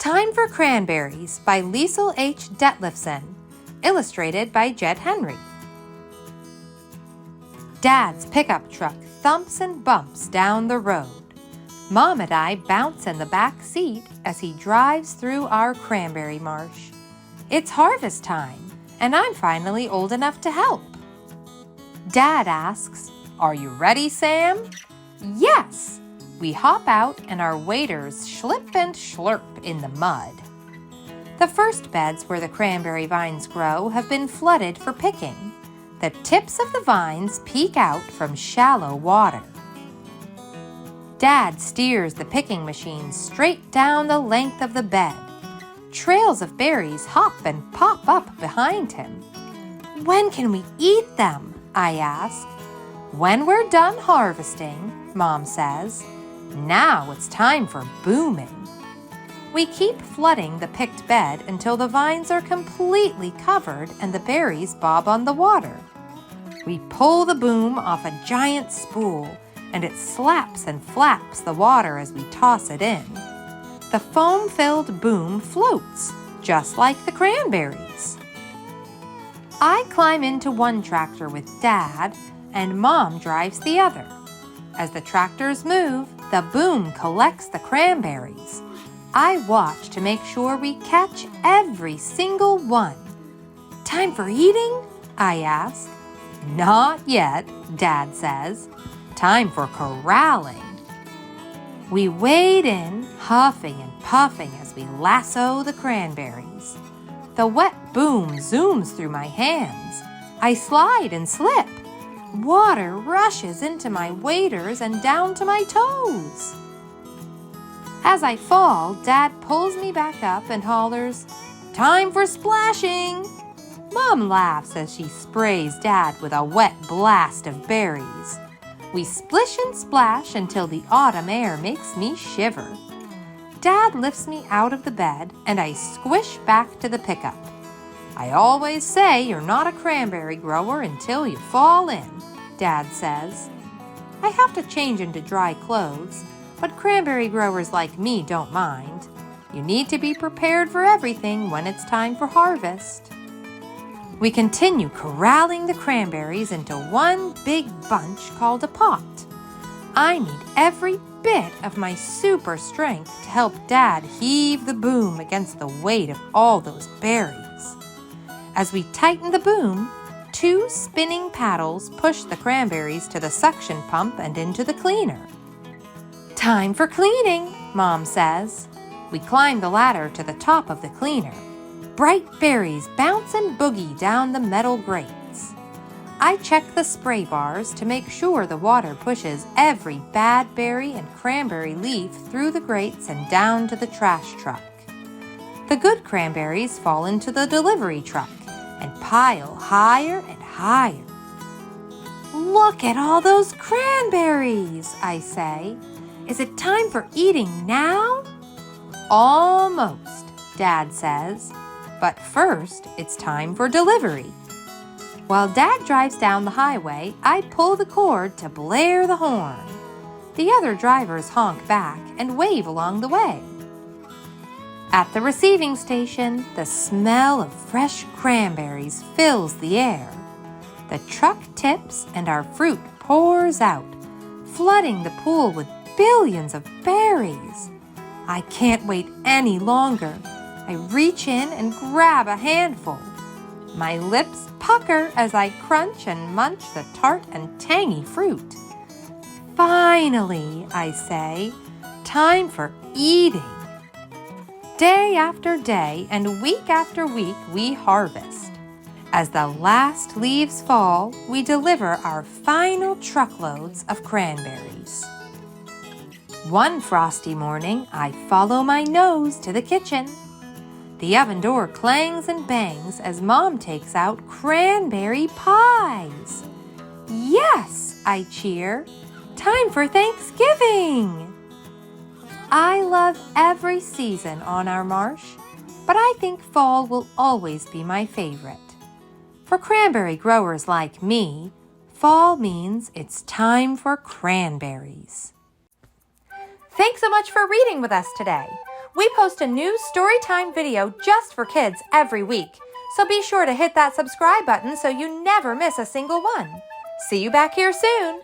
Time for Cranberries by Lisl H. Detlefsen, illustrated by Jed Henry. Dad's pickup truck thumps and bumps down the road. Mom and I bounce in the back seat as he drives through our cranberry marsh. It's harvest time, and I'm finally old enough to help. Dad asks, "Are you ready, Sam?" "Yes!" We hop out and our waders slip and slurp in the mud. The first beds where the cranberry vines grow have been flooded for picking. The tips of the vines peek out from shallow water. Dad steers the picking machine straight down the length of the bed. Trails of berries hop and pop up behind him. "When can we eat them?" I ask. "When we're done harvesting," Mom says. "Now it's time for booming." We keep flooding the picked bed until the vines are completely covered and the berries bob on the water. We pull the boom off a giant spool, and it slaps and flaps the water as we toss it in. The foam-filled boom floats, just like the cranberries. I climb into one tractor with Dad, and Mom drives the other. As the tractors move, the boom collects the cranberries. I watch to make sure we catch every single one. "Time for eating?" I ask. "Not yet," Dad says. "Time for corralling." We wade in, huffing and puffing as we lasso the cranberries. The wet boom zooms through my hands. I slide and slip. Water rushes into my waders and down to my toes. As I fall, Dad pulls me back up and hollers, "Time for splashing!" Mom laughs as she sprays Dad with a wet blast of berries. We splish and splash until the autumn air makes me shiver. Dad lifts me out of the bed and I squish back to the pickup. "I always say you're not a cranberry grower until you fall in," Dad says. I have to change into dry clothes, but cranberry growers like me don't mind. You need to be prepared for everything when it's time for harvest. We continue corralling the cranberries into one big bunch called a pot. I need every bit of my super strength to help Dad heave the boom against the weight of all those berries. As we tighten the boom, 2 spinning paddles push the cranberries to the suction pump and into the cleaner. "Time for cleaning," Mom says. We climb the ladder to the top of the cleaner. Bright berries bounce and boogie down the metal grates. I check the spray bars to make sure the water pushes every bad berry and cranberry leaf through the grates and down to the trash truck. The good cranberries fall into the delivery truck and pile higher and higher. "Look at all those cranberries," I say. "Is it time for eating now?" "Almost," Dad says. "But first, it's time for delivery." While Dad drives down the highway, I pull the cord to blare the horn. The other drivers honk back and wave along the way. At the receiving station, the smell of fresh cranberries fills the air. The truck tips and our fruit pours out, flooding the pool with billions of berries. I can't wait any longer. I reach in and grab a handful. My lips pucker as I crunch and munch the tart and tangy fruit. "Finally," I say, "time for eating." Day after day and week after week we harvest. As the last leaves fall, we deliver our final truckloads of cranberries. One frosty morning, I follow my nose to the kitchen. The oven door clangs and bangs as Mom takes out cranberry pies. "Yes," I cheer. "Time for Thanksgiving!" I love every season on our marsh, but I think fall will always be my favorite. For cranberry growers like me, fall means it's time for cranberries. Thanks so much for reading with us today. We post a new storytime video just for kids every week, so be sure to hit that subscribe button so you never miss a single one. See you back here soon!